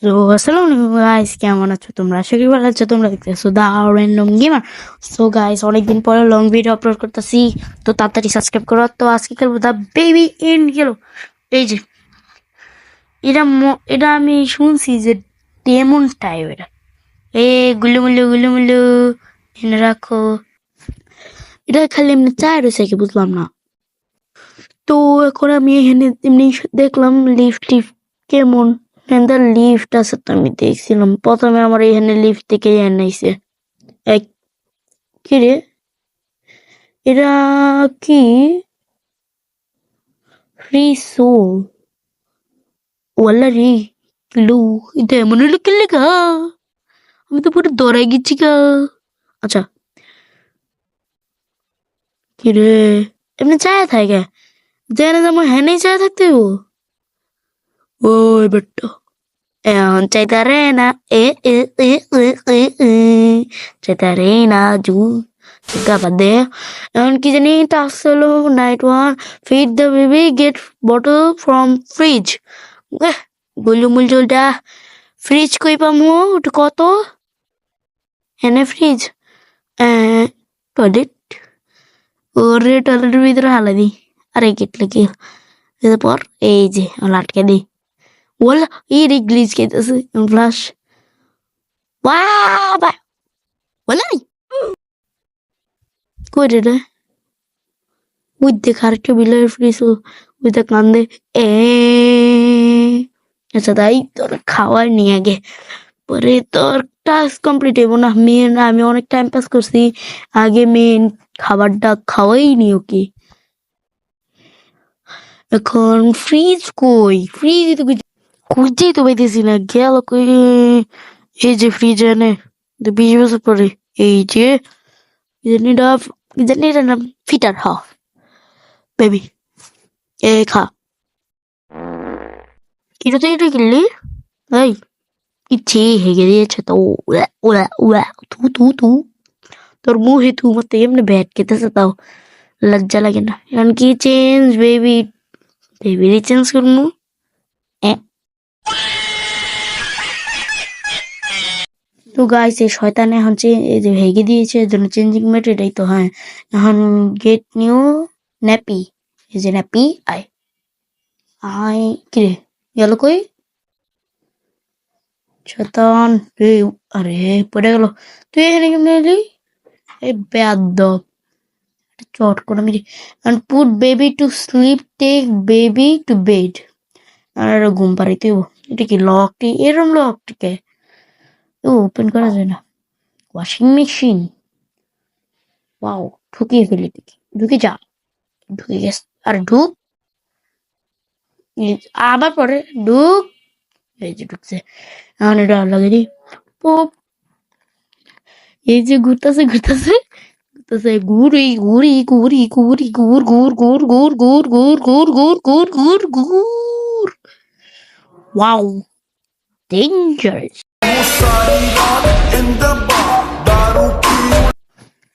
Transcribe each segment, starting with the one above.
তো আসসালামু আলাইকুম গাইস, কেমন আছো তোমরা? আশা করি ভালো আছো। তোমরা দেখতেছো দা র্যান্ডম গেমার। সো গাইস, অনেকদিন পরে লং ভিডিও আপলোড করতেছি, তো তাড়াতাড়ি সাবস্ক্রাইব করো। তো আজকে খেলবো দা বেবি ইন গেলো। এই যে এটা আমি শুনছি যে ডেমন টাইপ। এ গুলু মুলু গুলু মুলু এনে রাখো। এটা খালি এমনি চায় রয়েছে কি বুঝলাম না। তো এখন আমি এখানে এমনি দেখলাম লিফট টিফট কেমন লিফট আছে, তো আমি দেখছিলাম প্রথমে আমার এখানে লিফট থেকে আনাইছে এক কি রে, এটা কি ফ্রি সোল ওয়ালা রে লু, এটা এমন হলো কি লেখা, আমি তো পুরো দৌড়াই গেছি গা। আচ্ছা কি রে, এমনি চায় থাকে যেন আমার হ্যাঁ চায় থাকতে ওই বেটা এখন চাইতারে না এ এ এ এ এ এ চাইতারে না জু চিকা বাদ দে। এখন কি জানি টাস্ক হলো night one, feed the baby get bottle from fridge. গুলুমুল জলটা ফ্রিজ কই পামু ওটা কত এনে ফ্রিজ টয়লেট ওরে টয়লেটের ভিতরে হালা দি আরে কেটলে কি এরপর এই যে আটকে দি ওলা এই রে গ্লিচ খেতেছে ফ্লাশ বাবা ওলা কই রে ওই দেখ আরেকটা বিলার ফ্রিজ ওই দেখ কান্দে এ আচ্ছা তাই তোর খাওয়ার নিয়ে আগে পরে তোর টাস্ক কমপ্লিট হইব না। মেন আমি অনেক টাইম পাস করছি, আগে মেন খাবারটা খাওয়াই নি ওকে। এখন ফ্রিজ কই, ফ্রিজ তো খুঁজেই তো পাইতেছি না, গেল কই। এই যে ফ্রিজ এনে 20 বছর পরে এই যে জানি না ফিটার হ বেবি এ খা এটা তো এটা কিনলি এই ইচ্ছে হেগে দিয়েছে তো ওরা ওরা ওরা তু তু তু তোর মুখে তু মতো এমনি ব্যাট খেতেছে তাও লজ্জা লাগে না। এখন কি চেঞ্জ বেবি, বেবি চেঞ্জ করবো। তো গাইস এই শয়তানে এখন এই যে ভেঙে দিয়েছে এর জন্য চেঞ্জিং মেট এটাই তো। হ্যাঁ এখন গেট নিউ ন্যাপি, এই যে ন্যাপি আয় আয় কিরে গেল কই শয়তান রে। আরে পড়ে গেল, তুই এখানে কেমনে এলি এই বেয়াদব চট করে মেরে। and put baby to sleep, take baby to bed। আর ঘুম পাড়াইতে হইব। এটা কি লকটি এরম লকটিকে ওপেন করা যায় না। ওয়াশিং মেশিন ওয়াও ঢুকিয়ে ফেলি দেখি, ঢুকে যা ঢুকে গেছে আর ঢুক আবার পরে ঢুক এই যে ঢুকছে। এখন এটা লাগে দি পপ এই যে ঘুরতেছে ঘুরতেছে ঘুরতেছে ঘুরি ঘুরি ঘুরি ঘুরি ঘুর ঘুর ঘুর ঘুর ঘুর ঘুর ঘুর ঘুর ঘুর ঘুর ঘুর ওয়াও ডেঞ্জারাস।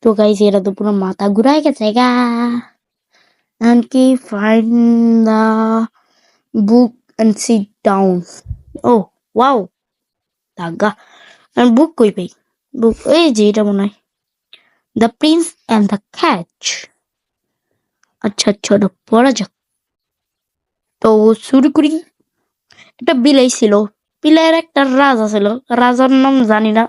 তো গাইস এরা তো পুরো মাথা ঘুরাই গেছে গা। এমনকি find the book and sit down। Oh, wow! দাগা আর বুক কই পাই, বুক এই যে এটা মনে হয় the Prince and the catch. আচ্ছা আচ্ছা ওটা পড়া যাক। তো শুরু করি। একটা বিলাই ছিল, বিলের একটা রাজা ছিল, রাজার নাম জানি না।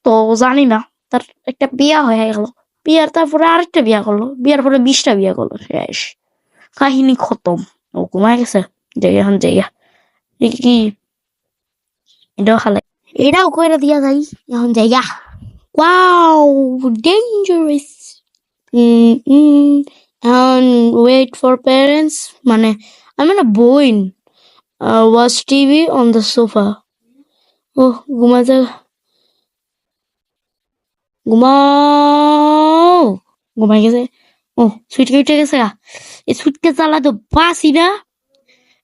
তো জানি না তার একটা বিয়া হয়ে গেল, বিয়ার তারপরে আরেকটা বিয়া করলো, বিয়ার পরে 20টা বিয়া করলো, শেষ কাহিনী খতম। ও ঘুমায় গেছে জায়গা এখন জায়গা কি এটাও খালাই এটাও কইরা দিয়া যাই এখন জায়গা। Wow, dangerous. And wait for parents. মানে I'm in a boin. Watch TV on the sofa. Oh, ঘুমাতে ঘুমাও ঘুমাই গেছে। ও সুইটকে উঠে গেছে গা। এই সুইটকে চালা তো বাসি না,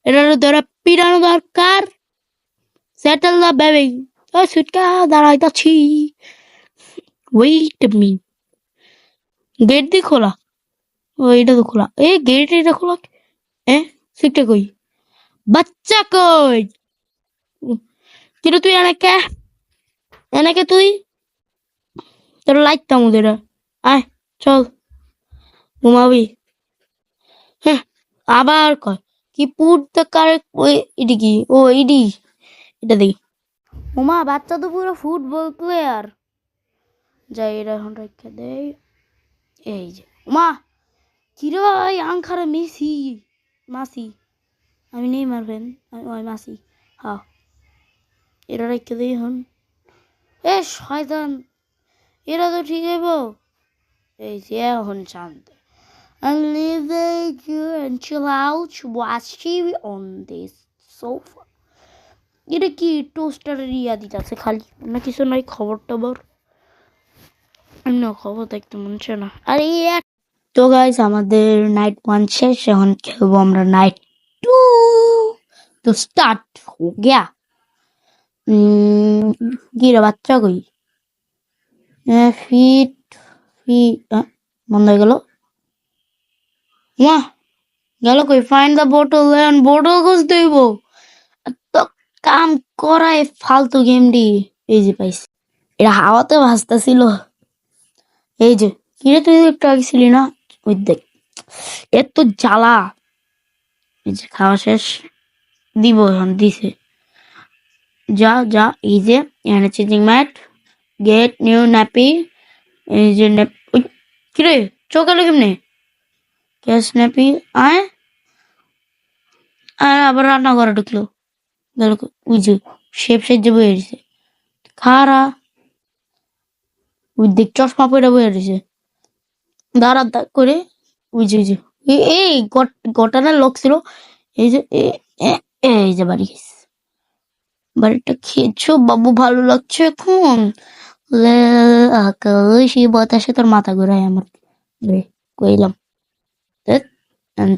এটা ধরে পিরানো দরকার। Settle the baby. ওই সুইটকা দাঁড়াইতাছি। ওয়েট মি গেট দিয়ে খোলা, ও এটা তো খোলা, এই গেট এটা খোলা। সুইটটা কই, বাচ্চা কই কিরে তুই এনেকে তুই তোর লাইতাম ওদের আয় চল ঘুমাবি হ্যাঁ আবার কয় কি পুট দ্য কারেক্ট ওই ইডি কি ও ইডি এটা দেখি ওমা বাচ্চা তো পুরো ফুটবল প্লেয়ার যাই এটা এখন রেখে দেই এই যে ওমা কিরে ভাই আংখারে মেসি মাসি আমি নেই মারবেন ওই মাসি হ্যাঁ এটা রেখে দেই এখন এ শয়তান এরা তো ঠিক হইব এই যে এখন শান্ত and leave you and chill out watch TV on this sofa এটা কি টোস্টারের ইয়া দিতেছে খালি না কিছু নাই খবর টবর না খবর দেখতে মন চায় না আরে তো গাইস আমাদের নাইট 1 শেষ এখন খেলবো আমরা নাইট 2 তো স্টার্ট হো গয়া কি রে বাচ্চা কই ফিট বন্ধ হয়ে গেল মা গেল কই find the bottle and bottle খুঁজতে হইব তো কাম করায় ফালতু গেম ডি এই যে পাইছি এটা হাওয়াতে ভাসতেছিল এই যে কিরে তুই একটু আগে ছিলি না ওই দেখ এত জ্বালা এই যে খাওয়া শেষ দিব এখন দিছে যা যা এই যে এখানে changing mat get new nappy এই যে কিরে চোখালো কেমনে গ্যাস ন্যাপি আয় আর আবার রান্না করে ঢুকলো গেল ওই যে শেপ সেজে বয়ে রয়েছে খারা ওই দেখ চশমা পরে বয়ে রয়েছে দাঁড়া করে ওই যে এই গোটানা লোক ছিল এই যে এই যে বাড়ি গেছে বাড়িটা খেয়েছো বাবু ভালো লাগছে এখন আকাশ বাতাসে তোর মাথা ঘুরায় আমার কইলাম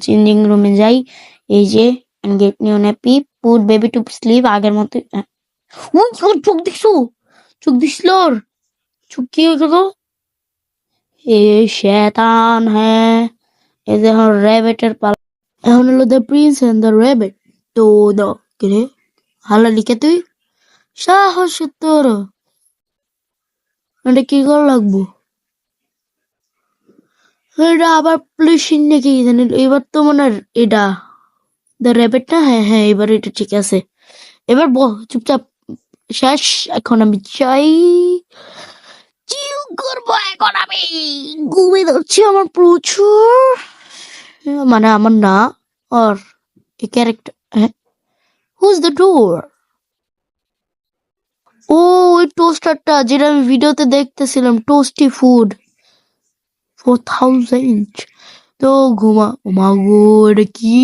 চেঞ্জিং রুমে যাই এই যে get new nappy put baby to sleep আগের মতো চোখ দিছো চোখ দিছিল চোখ কি হয়ে গেল এ শয়তান হ্যাঁ এই যে এখন র্যাবেটের পালা এখন হলো দ্য প্রিন্স এন্ড দ্য র্যাবেট তো রে হালা লিখে তুই সাহস তোর এটা কি করে লাগবো এটা আবার পুলিশ নাকি জানি এবার তো মনে হয় এটা দ্য র্যাবেট না হ্যাঁ হ্যাঁ এবার এটা ঠিক আছে এবার চুপচাপ শেষ এখন আমি চাই চিল করবো এখন আমি ঘুমে ধরছি আমার প্রচুর মানে আমার না আর এই ক্যারেক্টার হ্যাঁ হুজ দ্য ডোর ও ওই টোস্টারটা যেটা আমি ভিডিওতে দেখতেছিলাম টোস্টি ফুড 4000 তো ঘুমা গো এটা কি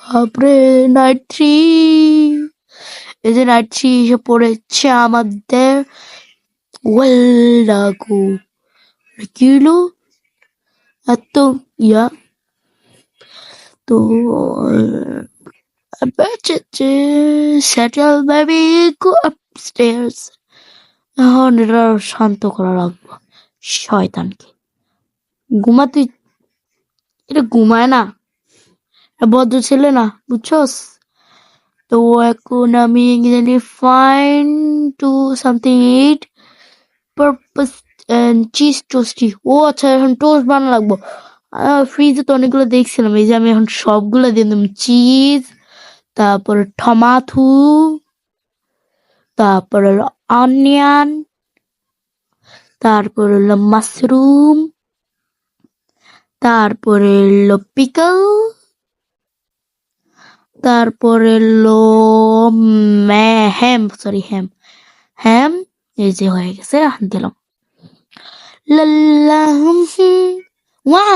বাপরে নাইট 3 এই যে নাইট 3 এসে পড়েছে আমাদের ওয়েলডাকো কি হলো এত ইয়া তো বেঁচেছে সেটেল বেবি গো আপস্টেয়ার্স এখন এটা শান্ত করা লাগবে শয়তানকে তুই এটা ঘুমায় না ভদ্র ছেলে না বুঝছস তো এখন আমি জানি fine to something it purpose cheese toasty ও আচ্ছা এখন টোস্ট বানানো লাগবো ফ্রিজে তো অনেকগুলো দেখছিলাম এই যে আমি এখন সবগুলো দিয়ে দিলাম চিজ তারপরে টমাটো তারপরে হলো অনিয়ন তারপরে হলো মাশরুম তারপরে হলো পিকল তারপরে হলো হ্যাম এই যে হয়ে গেছে দিলাম লাল্লা ওয়া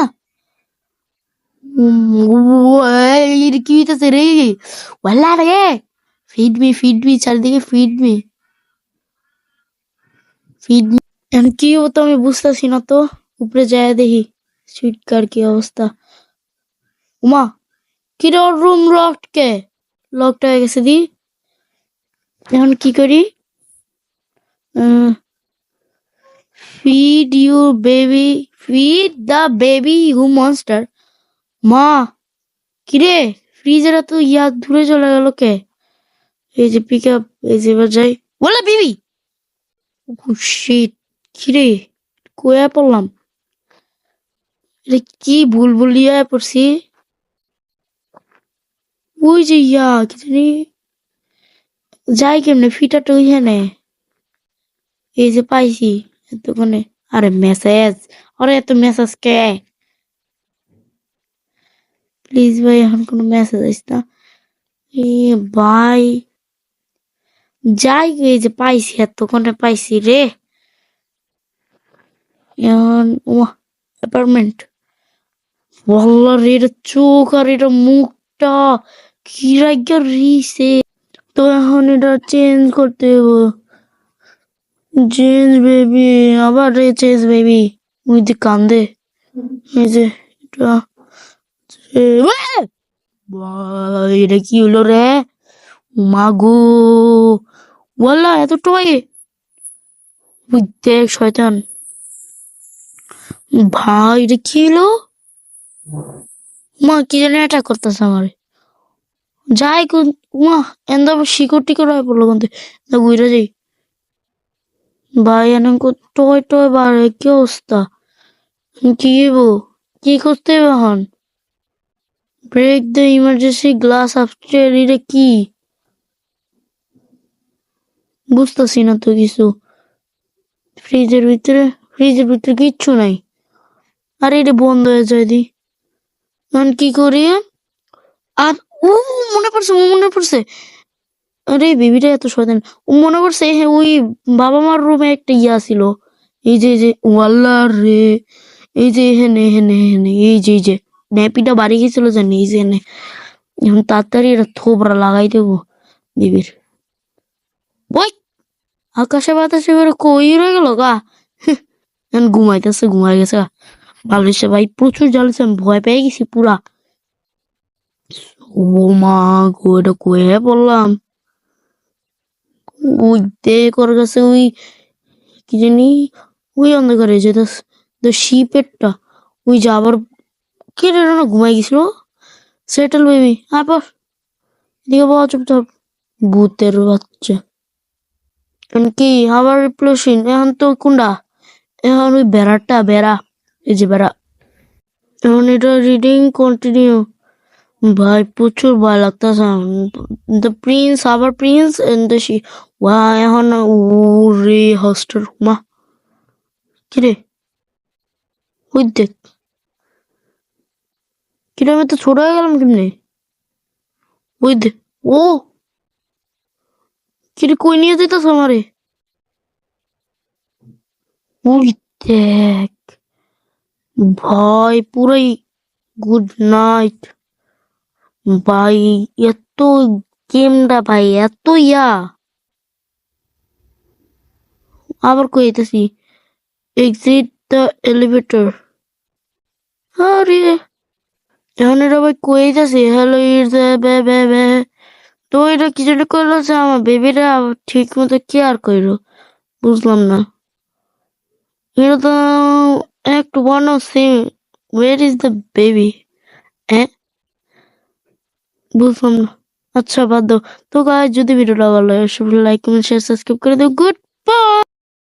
কি হইতেছে রে ওয়াল্লা রে ফিড মি চারিদিকে ফিড মি এখন কি হতো আমি বুঝতেছি না তো উপরে যায় দেখি সুইটকার কি অবস্থা উমা কিরে ওর রুম লকটা হয়ে গেছে দি এখন কি করি feed the baby you monster মা কিরে ফ্রিজের তো ইয়া দূরে চলে গেল কে এই যে পিক আপ, এই যে এবার যাই। বলে বেবি, শিট, কিরে কোয়া পড়লাম, এটা কি ভুল ভুলিয়া পড়ছি। ওই যে ইয়া কি জানি, যাই কেমনে ফিটাটা ওইখানে, এই যে পাইছি এতক্ষণে। আরে মেসেজ, আরে এত মেসেজ কে, প্লিজ ভাই এখন কোনো মেসেজ আসছে না। এ ভাই যাই, এই যে পাইছি এতক্ষণে পাইছি রে। এখন অ্যাপার্টমেন্ট, বললা রে, এটা চোখ আর এটা মুখটা কি রাইগা রিছে। তো এখন এটা চেঞ্জ করতে হবে। চেঞ্জ বেবি, আবার রে চেঞ্জ বেবি, ওই যে কান্দে, এই যে এটা ভাই, এটা কি হলো রে, মাগো ওয়াল্লা এত টয়, ওই দেখ শয়তান। ভাই এটা কি হলো, মা কি জানি অ্যাটাক করতেছে আমারে। যাই কোন মা, এন্দা শিকড় টিকড় হয়ে পড়লো কোনতে, ঘুরে যাই। ভাই এনে টয় টয় বাড়ে, কি অবস্থা, কি হইবো, কি করতে হবে এখন। Break the emergency glass upstair, এটা কি বুঝতেছি না তো কিছু। ফ্রিজের ভিতরে, ফ্রিজের ভিতরে কিচ্ছু নাই। আর এটা বন্ধ হয়ে যায় দি, এখন কি করি। আর ও মনে পড়ছে, মনে পড়ছে, আরে বেবিটা এত শয়তান। ও মনে পড়ছে, হ্যাঁ ওই বাবা মার রুমে একটা ইয়া ছিল, এই যে ওয়াল্লা রে, এই যে হেনে হেনে হেনে, এই যে ন্যাপিটা বাড়ি গেছিল জানি, এই যে হেনে। এখন তাড়াতাড়ি এটা থোবরা লাগাই দেবো বেবির। ওই আকাশে বাতাসে করে কই রয়ে গেল গা, এখন ঘুমাইতেছে, ঘুমাই গেছে গা। বালিশে ভাই প্রচুর জ্বালিয়েছে, আমি ভয় পেয়ে গেছি পুরা। ও মা গো, এটা কয়ে বললাম, ওই দেখ ওর কাছে ওই কি জানি, ওই অন্ধকারে যে শিপেরটা, ওই যে আবার কে রে না ঘুমাই গেছিল। সেটেল বেবি আবার এদিকে বাবা, চুপচাপ, ভূতের বাচ্চা। এখন কি আবার রিপ্লেসিং, এখন তো কোনটা, এখন ওই বেড়াটা, বেড়া, এই যে বেড়া। এখন এটা রিডিং কন্টিনিউ, ভাই প্রচুর ভয় লাগতেছে। দ্য প্রিন্স, আবার প্রিন্স এন্ড দ্য শি, ওয়া এখন ওরে হস্টার মা, কিরে ওই দেখ, কিরে আমি তো ছোট হয়ে গেলাম কেমনে, ওই দেখ, ও কিরে কই নিয়ে যেতেছ আমারে, ওই দেখ ভাই পুরাই গুড নাইট। ভাই এত গেমটা ভাই এত ইয়া, আবার কই যেতেছি, এক্সিট দ্য এলিভেটর। আরে এখন এটা ভাই কই যাচ্ছে, হ্যালো ইটস বে বে বে, তো এটা কি যেটা করলো যে আমার বেবিটা ঠিক মতো কেয়ার করলো, বুঝলাম না। এটা তো act one of Singh, ওয়ের is the baby, হ্যাঁ বুঝলাম না। আচ্ছা বাদ দাও। তো গাইস, যদি ভিডিওটা ভালো লাগে অবশ্যই লাইক কমেন্ট শেয়ার সাবস্ক্রাইব করে দিও। গুড